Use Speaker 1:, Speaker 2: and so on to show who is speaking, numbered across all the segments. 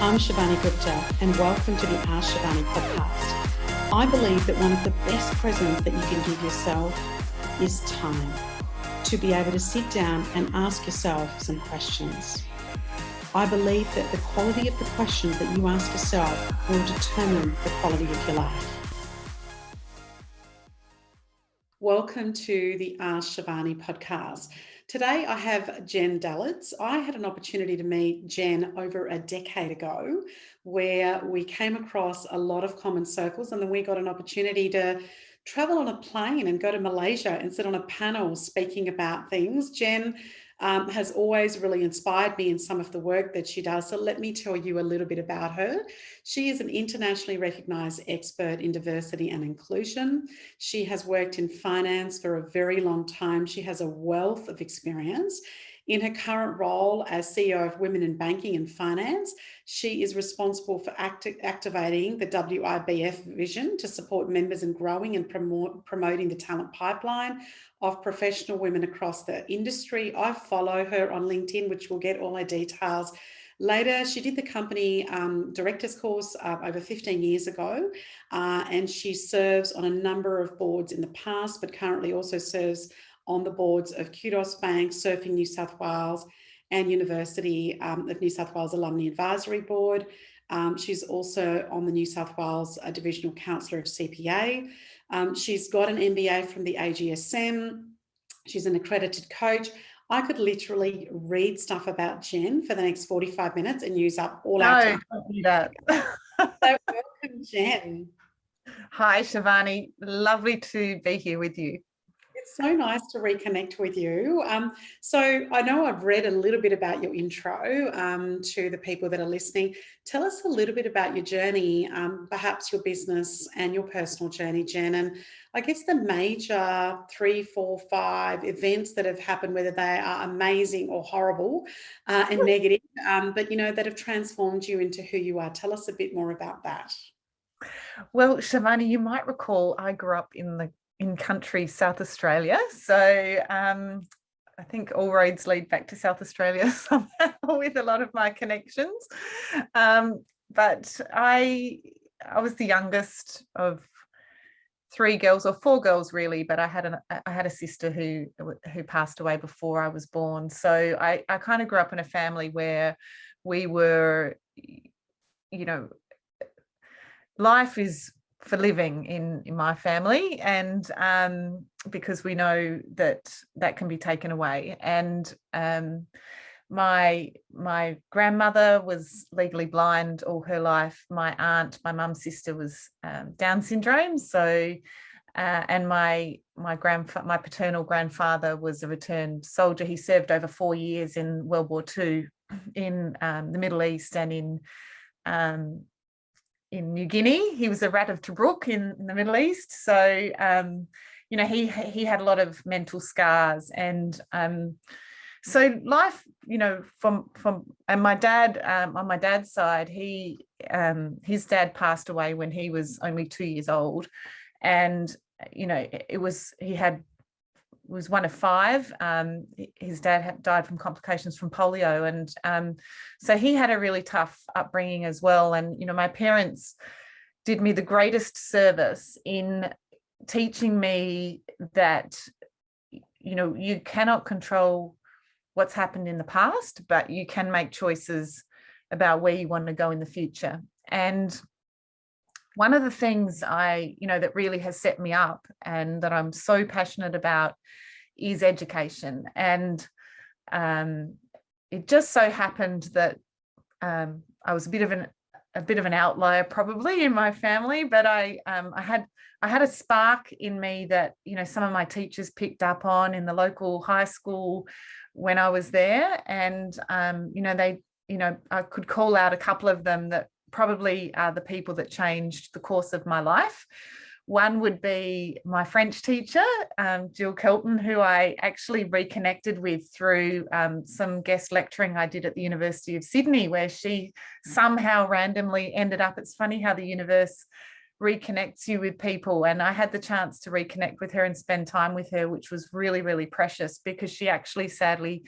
Speaker 1: I'm Shivani Gupta and welcome to the AskShivani podcast. I believe that one of the best presents that you can give yourself is time to be able to sit down and ask yourself some questions. I believe that the quality of the questions that you ask yourself will determine the quality of your life. Welcome to the AskShivani podcast. Today I have Jen Dalitz. I had an opportunity to meet Jen over a decade ago where we came across a lot of common circles, and then we got an opportunity to travel on a plane and go to Malaysia and sit on a panel speaking about things. Jen has always really inspired me in some of the work that she does. So let me tell you a little bit about her. She is an internationally recognized expert in diversity and inclusion. She has worked in finance for a very long time. She has a wealth of experience. In her current role as CEO of Women in Banking and Finance, she is responsible for activating the WIBF vision to support members in growing and promoting the talent pipeline of professional women across the industry. I follow her on LinkedIn, which will get all her details later. She did the company director's course over 15 years ago, and she serves on a number of boards in the past, but currently also serves on the boards of Kudos Bank, Surfing New South Wales, and University of New South Wales Alumni Advisory Board. She's also on the New South Wales Divisional Councillor of CPA. She's got an MBA from the AGSM. She's an accredited coach. I could literally read stuff about Jen for the next 45 minutes and use up all our time.
Speaker 2: Don't do that.
Speaker 1: So welcome, Jen.
Speaker 2: Hi, Shivani. Lovely to be here with you.
Speaker 1: It's so nice to reconnect with you. So I know I've read a little bit about your intro to the people that are listening. Tell us a little bit about your journey, perhaps your business and your personal journey, Jen, and I guess the major 3, 4, 5 events that have happened, whether they are amazing or horrible and negative, but that have transformed you into who you are. Tell us a bit more about that.
Speaker 2: Well, Shivani, you might recall I grew up in country South Australia, so I think all roads lead back to South Australia somehow with a lot of my connections. But I was the youngest of 3 girls, or 4 girls really, but I had a sister who passed away before I was born. So I kind of grew up in a family where we were, life is for living in my family, and because we know that can be taken away. And my grandmother was legally blind all her life. My aunt, my mum's sister, was Down syndrome. So and my paternal grandfather was a returned soldier. He served over 4 years in World War II in the Middle East and in New Guinea. He was a rat of Tobruk in the Middle East. So, he had a lot of mental scars. And so life, from and my dad, on my dad's side, his dad passed away when he was only 2 years old. And, he was one of 5. His dad had died from complications from polio, and so he had a really tough upbringing as well. And my parents did me the greatest service in teaching me that you cannot control what's happened in the past, but you can make choices about where you want to go in the future. And one of the things that really has set me up and that I'm so passionate about is education. And it just so happened that I was a bit of an outlier probably in my family, but I had a spark in me that some of my teachers picked up on in the local high school when I was there, and I could call out a couple of them that probably are the people that changed the course of my life. One would be my French teacher, Jill Kelton, who I actually reconnected with through some guest lecturing I did at the University of Sydney, where she somehow randomly ended up. It's funny how the universe reconnects you with people. And I had the chance to reconnect with her and spend time with her, which was really, really precious, because she actually sadly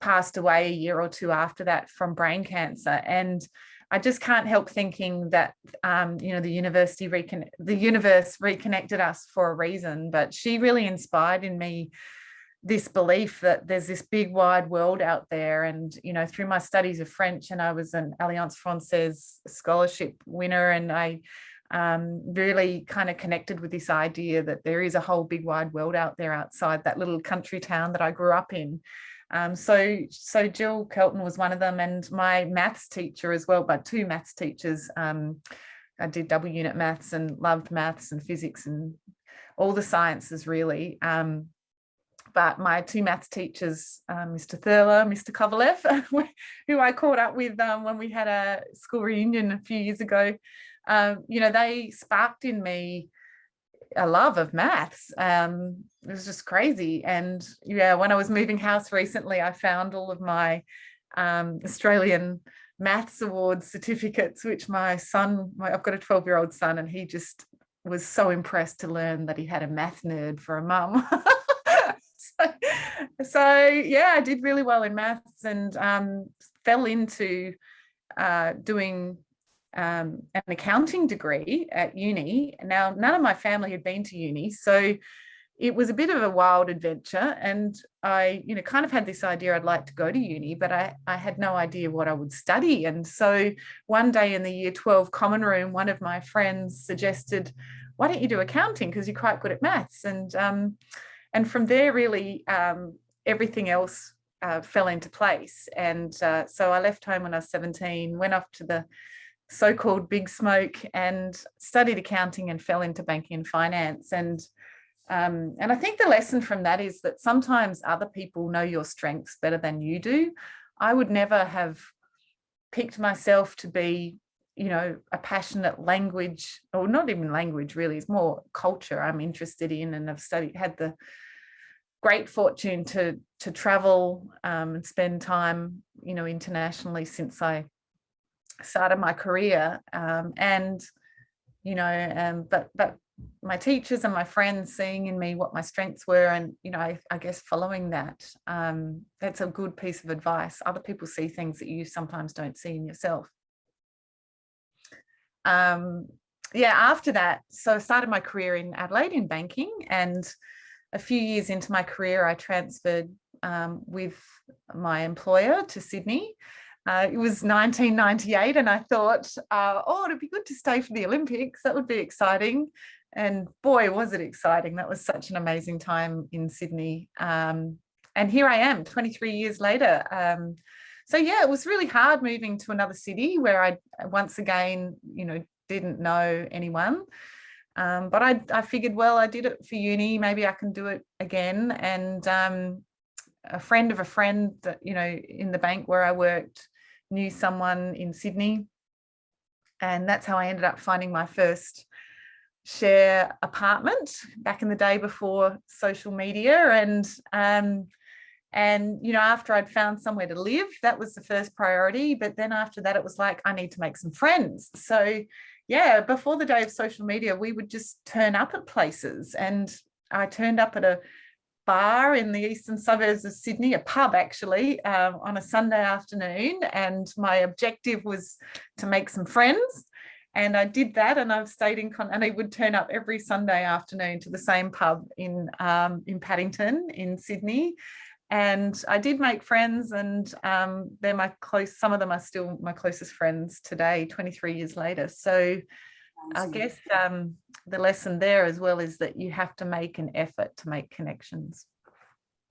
Speaker 2: passed away a year or two after that from brain cancer. And I just can't help thinking that, you know, the universe reconnected us for a reason. But she really inspired in me this belief that there's this big wide world out there. And, you know, through my studies of French, and I was an Alliance Française scholarship winner, and I really kind of connected with this idea that there is a whole big wide world out there outside that little country town that I grew up in. So Jill Kelton was one of them, and my maths teacher as well, but two maths teachers. I did double unit maths and loved maths and physics and all the sciences really. But my two maths teachers, Mr. Thurler, Mr. Kovalev, who I caught up with when we had a school reunion a few years ago, you know, they sparked in me a love of maths. It was just crazy. And yeah, when I was moving house recently, I found all of my Australian Maths Awards certificates, which my son, I've got a 12-year-old son, and he just was so impressed to learn that he had a math nerd for a mum. So yeah, I did really well in maths, and fell into doing an accounting degree at uni. Now, none of my family had been to uni, so it was a bit of a wild adventure, and I, you know, kind of had this idea I'd like to go to uni, but I had no idea what I would study. And so one day in the year 12 common room, one of my friends suggested, why don't you do accounting, because you're quite good at maths? And from there, really, everything else fell into place. And so I left home when I was 17, went off to the so-called big smoke and studied accounting and fell into banking and finance. And I think the lesson from that is that sometimes other people know your strengths better than you do. I would never have picked myself to be, you know, a passionate language, or not even language really, it's more culture I'm interested in, and I've had the great fortune to travel and spend time, you know, internationally since I started my career. And you know, but my teachers and my friends seeing in me what my strengths were, and you know, I guess following that, that's a good piece of advice. Other people see things that you sometimes don't see in yourself. Yeah, after that, so I started my career in Adelaide in banking, and a few years into my career, I transferred with my employer to Sydney. It was 1998, and I thought, oh, it'd be good to stay for the Olympics. That would be exciting. And boy, was it exciting. That was such an amazing time in Sydney. And here I am 23 years later. So yeah, it was really hard moving to another city where I once again, you know, didn't know anyone. But I figured, well, I did it for uni, maybe I can do it again. And a friend of a friend that, you know, in the bank where I worked knew someone in Sydney. And that's how I ended up finding my first share apartment back in the day before social media. And you know, after I'd found somewhere to live, that was the first priority. But then after that, it was like, I need to make some friends. So yeah, before the day of social media, we would just turn up at places. And I turned up at a bar in the eastern suburbs of Sydney, a pub actually, on a Sunday afternoon. And my objective was to make some friends. And I did that, and I've stayed in contact. And I would turn up every Sunday afternoon to the same pub in Paddington in Sydney. And I did make friends, and they're some of them are still my closest friends today, 23 years later. So I guess the lesson there as well is that you have to make an effort to make connections.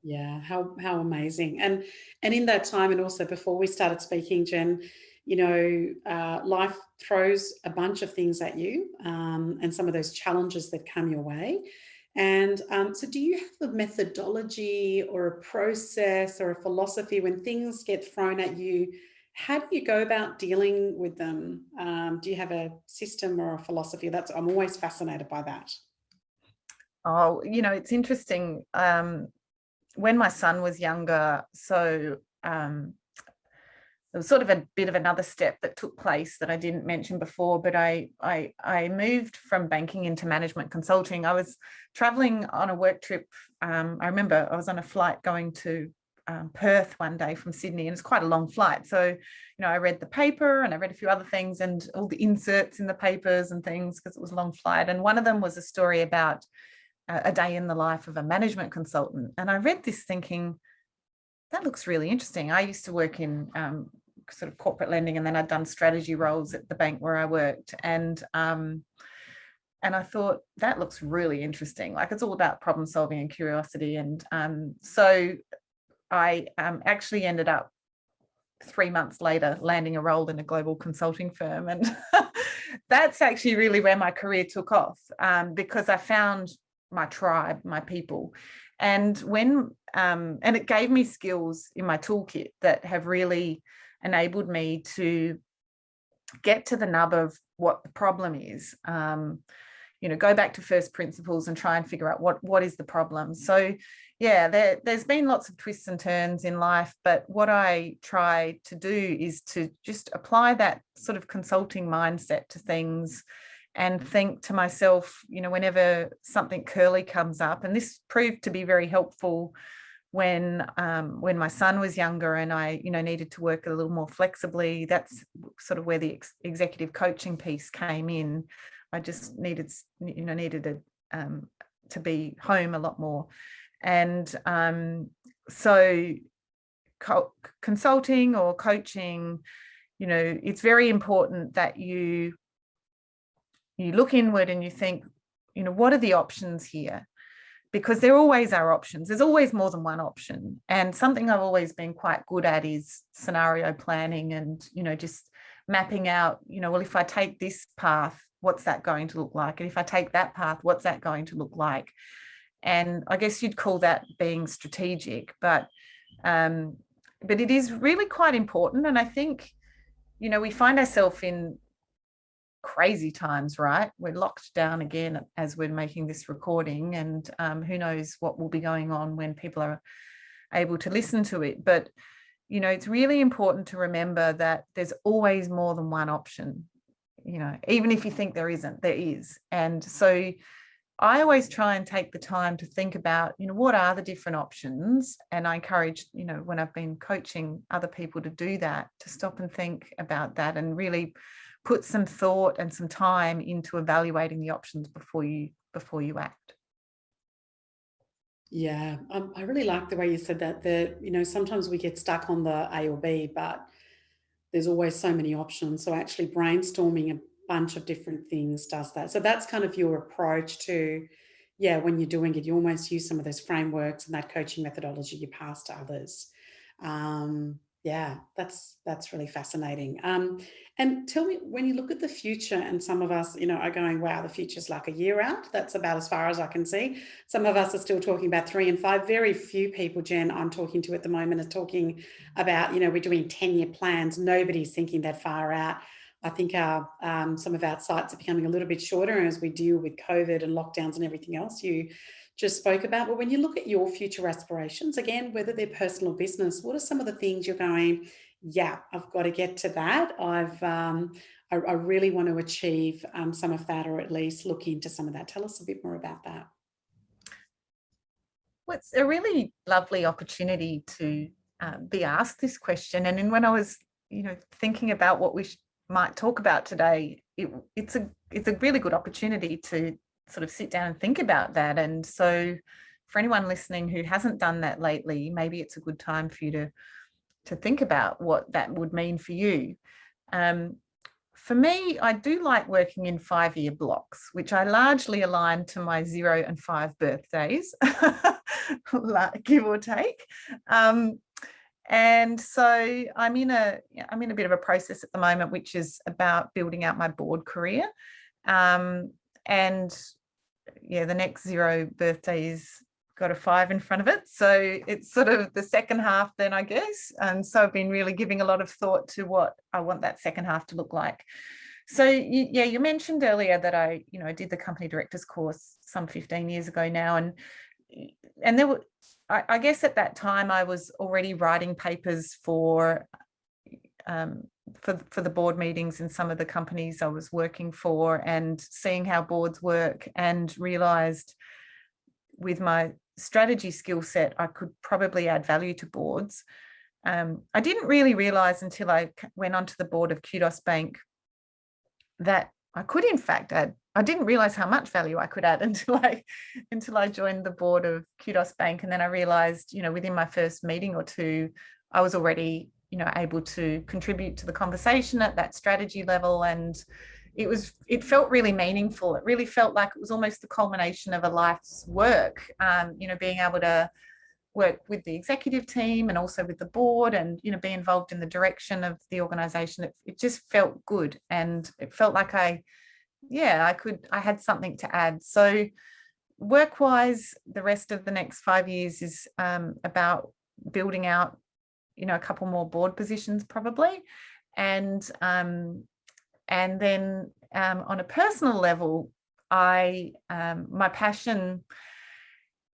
Speaker 1: Yeah, how amazing. And in that time, and also before we started speaking, Jen, you know, life throws a bunch of things at you, and some of those challenges that come your way. And so do you have a methodology or a process or a philosophy when things get thrown at you? How do you go about dealing with them? Do you have a system or a philosophy? I'm always fascinated by that.
Speaker 2: Oh, you know, it's interesting. When my son was younger, so there was sort of a bit of another step that took place that I didn't mention before, but I moved from banking into management consulting. I was traveling on a work trip. I remember I was on a flight going to Perth one day from Sydney, and it's quite a long flight. So, I read the paper and I read a few other things and all the inserts in the papers and things because it was a long flight. And one of them was a story about a day in the life of a management consultant. And I read this thinking, that looks really interesting. I used to work in sort of corporate lending, and then I'd done strategy roles at the bank where I worked. And I thought, that looks really interesting. Like, it's all about problem solving and curiosity. And so I actually ended up 3 months later landing a role in a global consulting firm. And that's actually really where my career took off, because I found my tribe, my people. And and it gave me skills in my toolkit that have really enabled me to get to the nub of what the problem is. Go back to first principles and try and figure out what is the problem. So yeah, there's been lots of twists and turns in life, but what I try to do is to just apply that sort of consulting mindset to things and think to myself, whenever something curly comes up, and this proved to be very helpful when my son was younger and I, needed to work a little more flexibly. That's sort of where the executive coaching piece came in. I just needed to be home a lot more. And so consulting or coaching, it's very important that you look inward and you think, what are the options here? Because there always are options. There's always more than one option. And something I've always been quite good at is scenario planning and, just mapping out, well, if I take this path, what's that going to look like? And if I take that path, what's that going to look like? And I guess you'd call that being strategic, but it is really quite important. And I think, we find ourselves in crazy times, right? We're locked down again as we're making this recording, and who knows what will be going on when people are able to listen to it. But, it's really important to remember that there's always more than one option, even if you think there isn't, there is. And so I always try and take the time to think about, what are the different options? And I encourage, when I've been coaching other people to do that, to stop and think about that and really put some thought and some time into evaluating the options before you act.
Speaker 1: Yeah, I really like the way you said that, sometimes we get stuck on the A or B, but there's always so many options. So actually brainstorming a bunch of different things does that. So that's kind of your approach to, when you're doing it, you almost use some of those frameworks and that coaching methodology you pass to others. That's really fascinating. And tell me, when you look at the future, and some of us, are going, wow, the future's like a year out. That's about as far as I can see. Some of us are still talking about 3 and 5. Very few people, Jen, I'm talking to at the moment are talking about, we're doing 10-year plans. Nobody's thinking that far out. I think some of our sites are becoming a little bit shorter as we deal with COVID and lockdowns and everything else you just spoke about. But when you look at your future aspirations, again, whether they're personal or business, what are some of the things you're going, I've got to get to that. I really want to achieve some of that, or at least look into some of that. Tell us a bit more about that.
Speaker 2: Well, it's a really lovely opportunity to be asked this question. And then when I was, thinking about what we might talk about today, it's a really good opportunity to sort of sit down and think about that. And so for anyone listening who hasn't done that lately, maybe it's a good time for you to think about what that would mean for you. For me, I do like working in 5-year blocks, which I largely align to my 0 and 5 birthdays, give or take. And so I'm in a bit of a process at the moment, which is about building out my board career. And the next 0 birthday's got a 5 in front of it. So it's sort of the second half then, I guess. And so I've been really giving a lot of thought to what I want that second half to look like. So you mentioned earlier that I did the company directors course some 15 years ago now. And there were, I guess at that time I was already writing papers for the board meetings in some of the companies I was working for, and seeing how boards work, and realized with my strategy skill set, I could probably add value to boards. I didn't really realize until I went onto the board of Kudos Bank that I could in fact add. I didn't realize how much value I could add until I joined the board of Kudos Bank. And then I realized, within my first meeting or two, I was already, able to contribute to the conversation at that strategy level. And it felt really meaningful. It really felt like it was almost the culmination of a life's work, being able to work with the executive team and also with the board and, be involved in the direction of the organization. It just felt good. And it felt like I had something to add. So work-wise, the rest of the next 5 years is about building out, a couple more board positions probably. And then on a personal level, my passion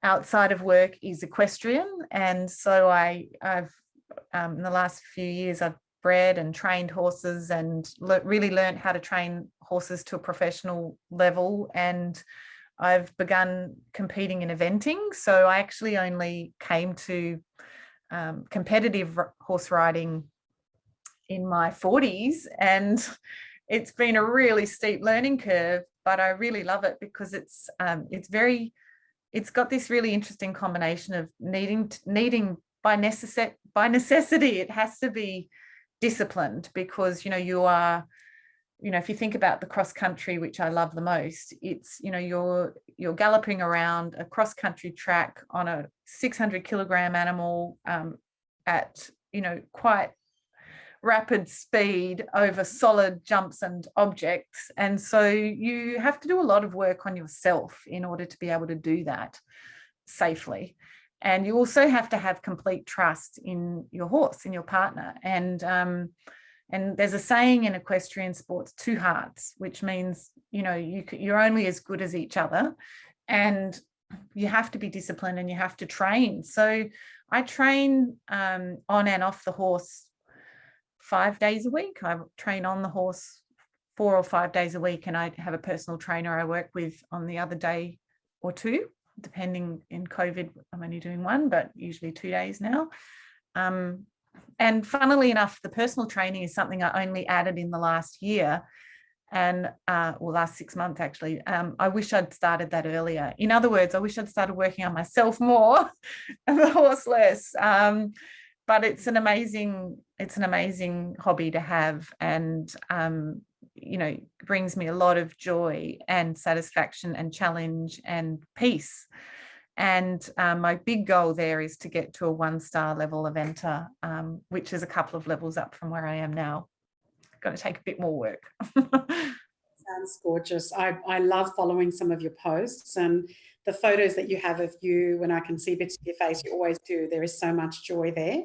Speaker 2: outside of work is equestrian. And so I've in the last few years, I've bred and trained horses and really learned how to train horses to a professional level. And I've begun competing in eventing. So I actually only came to competitive horse riding in my 40s. And it's been a really steep learning curve, but I really love it because it's got this really interesting combination of needing by necessity, it has to be disciplined because, you are, if you think about the cross country, which I love the most, it's, you're galloping around a cross country track on a 600 kilogram animal at, quite rapid speed over solid jumps and objects. And so you have to do a lot of work on yourself in order to be able to do that safely. And you also have to have complete trust in your horse, in your partner. And there's a saying in equestrian sports, two hearts, which means, you're only as good as each other. And you have to be disciplined and you have to train. So I train on and off the horse 5 days a week. I train on the horse 4 or 5 days a week, and I have a personal trainer I work with on the other day or two, depending. In COVID, I'm only doing one, but usually 2 days now. And funnily enough, the personal training is something I only added in the last year and last 6 months, actually. I wish I'd started that earlier. In other words, I wish I'd started working on myself more and the horse less. But it's an amazing hobby to have, and brings me a lot of joy and satisfaction and challenge and peace. And my big goal there is to get to a 1-star level eventer, which is a couple of levels up from where I am now. Going to take a bit more work.
Speaker 1: Sounds gorgeous. I love following some of your posts and the photos that you have of you. When I can see bits of your face, you always do. There is so much joy there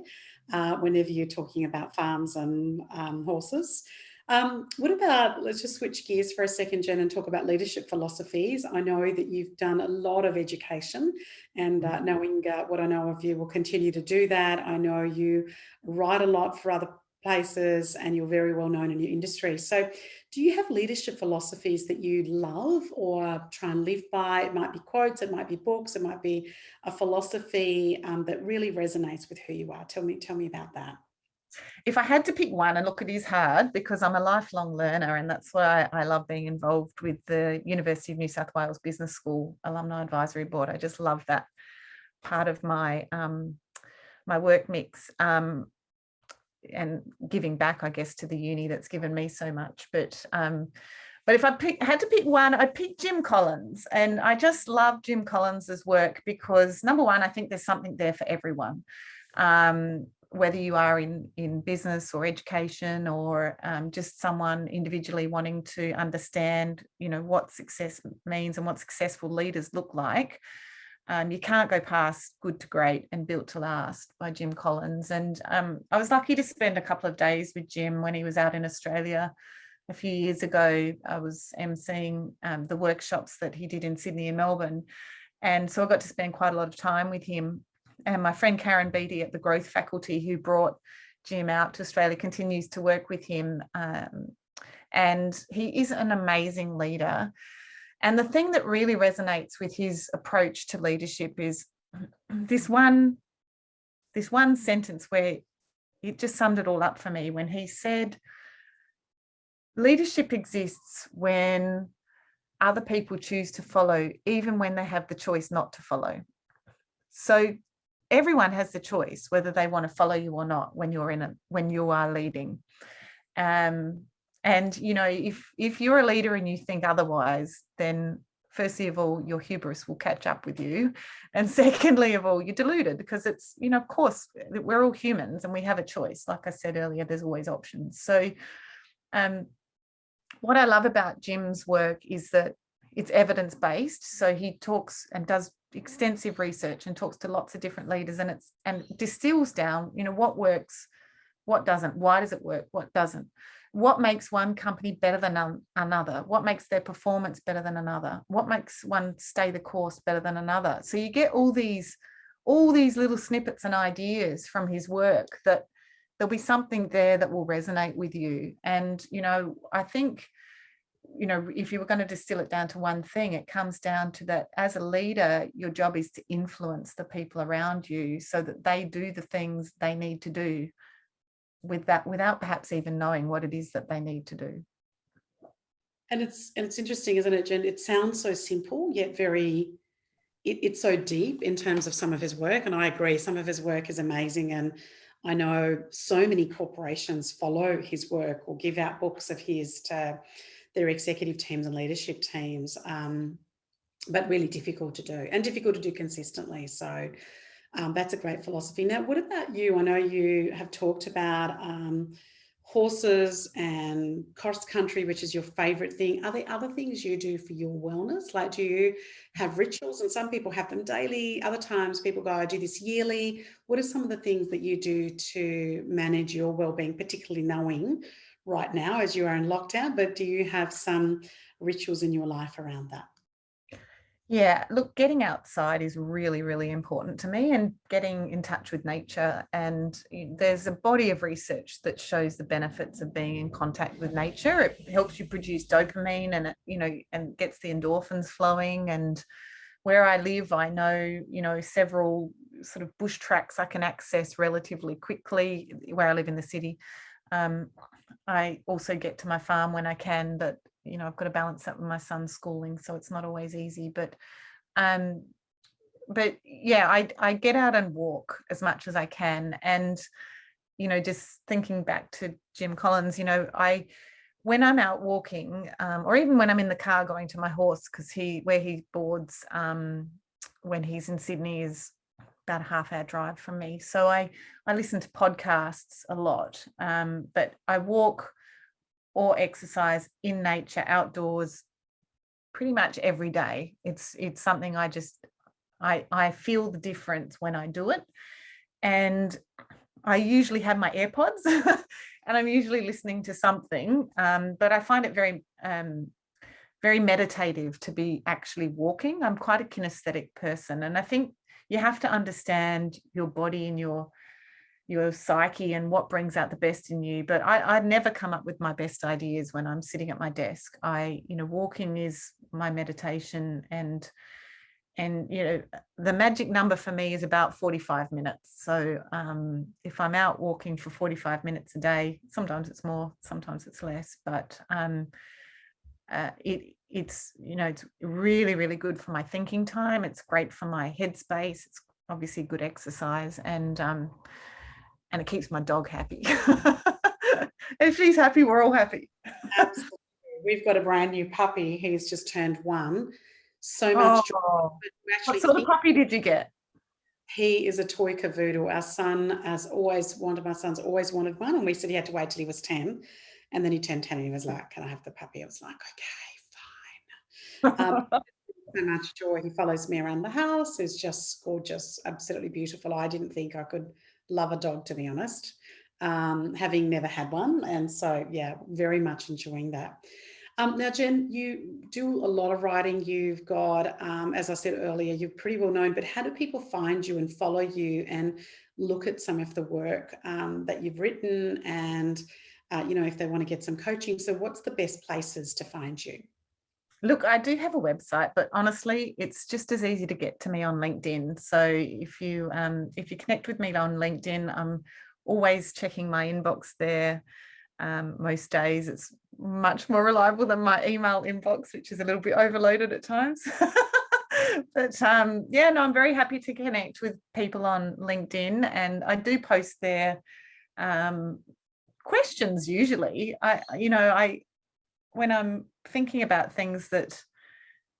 Speaker 1: whenever you're talking about farms and horses. What about, let's just switch gears for a second, Jen, and talk about leadership philosophies. I know that you've done a lot of education, and knowing what I know of you, will continue to do that. I know you write a lot for other places and you're very well known in your industry. So do you have leadership philosophies that you love or try and live by? It might be quotes, it might be books, it might be a philosophy that really resonates with who you are. Tell me about that.
Speaker 2: If I had to pick one, and look, it is hard because I'm a lifelong learner, and that's why I love being involved with the University of New South Wales Business School Alumni Advisory Board. I just love that part of my my work mix. And giving back, I guess, to the uni that's given me so much. But if I had to pick one, I'd pick Jim Collins. And I just love Jim Collins's work because, number one, I think there's something there for everyone. Whether you are in business or education or just someone individually wanting to understand, what success means and what successful leaders look like. You can't go past Good to Great and Built to Last by Jim Collins. And I was lucky to spend a couple of days with Jim when he was out in Australia a few years ago. I was emceeing the workshops that he did in Sydney and Melbourne. And so I got to spend quite a lot of time with him. And my friend Karen Beattie at the Growth Faculty, who brought Jim out to Australia, continues to work with him. And he is an amazing leader. And the thing that really resonates with his approach to leadership is this one sentence where it just summed it all up for me, when he said, leadership exists when other people choose to follow, even when they have the choice not to follow. So everyone has the choice whether they want to follow you or not when you are leading. And if you're a leader and you think otherwise, then firstly of all, your hubris will catch up with you, and secondly of all, you're deluded, because it's, of course, we're all humans and we have a choice. Like I said earlier, there's always options. So what I love about Jim's work is that it's evidence-based. So he talks and does extensive research and talks to lots of different leaders, and distills down, what works, what doesn't, why does it work, what doesn't, what makes one company better than another, what makes their performance better than another, what makes one stay the course better than another. So you get all these little snippets and ideas from his work that there'll be something there that will resonate with you. And, I think, if you were going to distill it down to one thing, it comes down to that as a leader, your job is to influence the people around you so that they do the things they need to do without perhaps even knowing what it is that they need to do.
Speaker 1: And it's interesting, isn't it, Jen? It sounds so simple, yet it's so deep in terms of some of his work. And I agree, some of his work is amazing. And I know so many corporations follow his work or give out books of his to their executive teams and leadership teams, but really difficult to do, and difficult to do consistently. So that's a great philosophy. Now, what about you? I know you have talked about horses and cross country, which is your favorite thing. Are there other things you do for your wellness? Like, do you have rituals? And some people have them daily. Other times people go, I do this yearly. What are some of the things that you do to manage your well-being, particularly knowing right now as you are in lockdown, but do you have some rituals in your life around that?
Speaker 2: Yeah, look, getting outside is really, really important to me, and getting in touch with nature. And there's a body of research that shows the benefits of being in contact with nature. It helps you produce dopamine, and and gets the endorphins flowing. And where I live, I know, several sort of bush tracks I can access relatively quickly where I live in the city. I also get to my farm when I can, but I've got to balance that with my son's schooling, so it's not always easy. But yeah, I get out and walk as much as I can. And just thinking back to Jim Collins, when I'm out walking, or even when I'm in the car going to my horse, because where he boards when he's in Sydney is about a half-hour drive from me. So I listen to podcasts a lot, but I walk or exercise in nature, outdoors, pretty much every day. It's something I feel the difference when I do it. And I usually have my AirPods and I'm usually listening to something, but I find it very, very meditative to be actually walking. I'm quite a kinesthetic person, and I think you have to understand your body and your psyche and what brings out the best in you. But I never come up with my best ideas when I'm sitting at my desk. Walking is my meditation, and the magic number for me is about 45 minutes. So if I'm out walking for 45 minutes a day, sometimes it's more, sometimes it's less, but it's really, really good for my thinking time. It's great for my headspace. It's obviously good exercise, and it keeps my dog happy. If she's happy, we're all happy.
Speaker 1: Absolutely. We've got a brand new puppy. He's just turned 1. So much joy.
Speaker 2: What sort of puppy did you get?
Speaker 1: He is a toy cavoodle. Our son, one of my sons always wanted one, and we said he had to wait till he was 10. And then he turned 10 and he was like, can I have the puppy? I was like, okay, fine. So much joy. He follows me around the house. He's just gorgeous, absolutely beautiful. I didn't think I could love a dog, to be honest, having never had one. And so, yeah, very much enjoying that. Now, Jen, you do a lot of writing. You've got, as I said earlier, you're pretty well known, but how do people find you and follow you and look at some of the work that you've written, and, if they want to get some coaching? So what's the best places to find you?
Speaker 2: Look, I do have a website, but honestly, it's just as easy to get to me on LinkedIn. So if you connect with me on LinkedIn, I'm always checking my inbox there. Most days it's much more reliable than my email inbox, which is a little bit overloaded at times. But yeah, no, I'm very happy to connect with people on LinkedIn, and I do post there questions usually. When I'm thinking about things that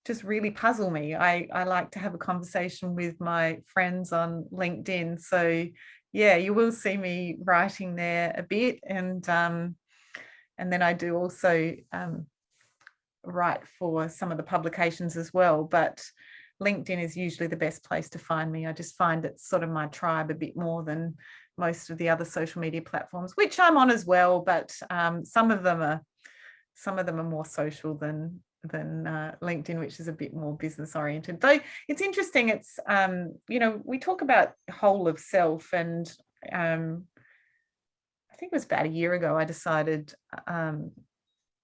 Speaker 2: just really puzzle me, I like to have a conversation with my friends on LinkedIn. So yeah, you will see me writing there a bit, and then I do also write for some of the publications as well. But LinkedIn is usually the best place to find me. I just find it's sort of my tribe a bit more than most of the other social media platforms, which I'm on as well. But some of them are more social than LinkedIn, which is a bit more business oriented. Though it's interesting, it's we talk about whole of self, and I think it was about a year ago I decided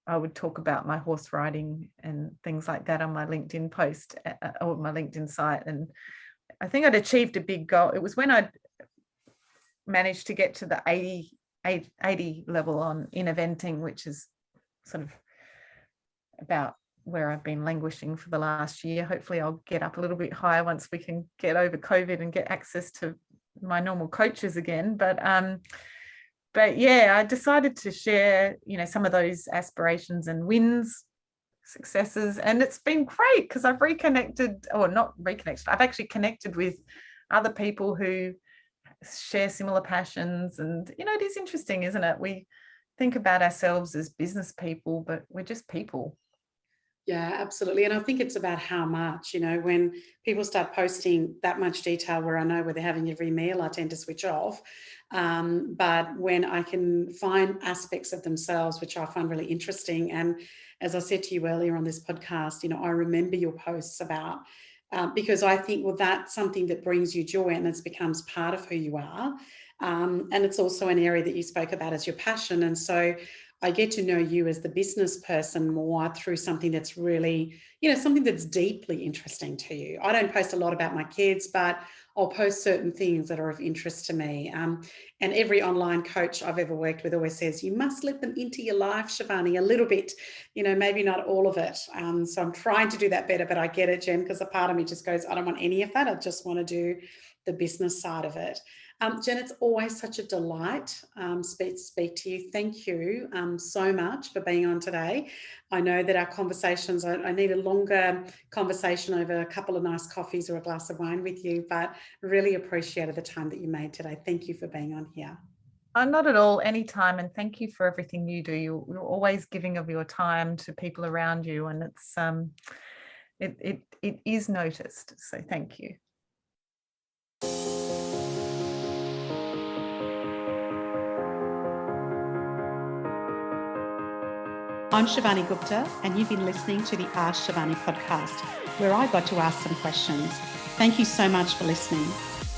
Speaker 2: I would talk about my horse riding and things like that on my LinkedIn post or my LinkedIn site. And I think I'd achieved a big goal. It was when I'd managed to get to the 80 level in eventing, which is sort of about where I've been languishing for the last year. Hopefully I'll get up a little bit higher once we can get over COVID and get access to my normal coaches again. But yeah, I decided to share, some of those aspirations and wins, successes, and it's been great because I've I've actually connected with other people who share similar passions. And it is interesting, isn't it? We think about ourselves as business people, but we're just people.
Speaker 1: Yeah, absolutely. And I think it's about how much, when people start posting that much detail, where I know where they're having every meal, I tend to switch off. But when I can find aspects of themselves, which I find really interesting. And as I said to you earlier on this podcast, I remember your posts about, because I think, well, that's something that brings you joy and it becomes part of who you are. And it's also an area that you spoke about as your passion. And so I get to know you as the business person more through something that's really, something that's deeply interesting to you. I don't post a lot about my kids, but I'll post certain things that are of interest to me. And every online coach I've ever worked with always says, you must let them into your life, Shivani, a little bit, maybe not all of it. So I'm trying to do that better, but I get it, Jen, because a part of me just goes, I don't want any of that. I just want to do the business side of it. Jen, it's always such a delight to speak to you. Thank you so much for being on today. I know that our conversations, I need a longer conversation over a couple of nice coffees or a glass of wine with you, but really appreciated the time that you made today. Thank you for being on here.
Speaker 2: Not at all, anytime. And thank you for everything you do. You're always giving of your time to people around you, and it's it is noticed. So thank you.
Speaker 1: I'm Shivani Gupta, and you've been listening to the AskShivani podcast, where I got to ask some questions. Thank you so much for listening.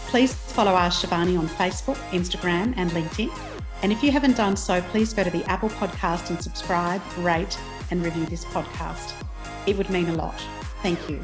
Speaker 1: Please follow AskShivani on Facebook, Instagram, and LinkedIn. And if you haven't done so, please go to the Apple podcast and subscribe, rate, and review this podcast. It would mean a lot. Thank you.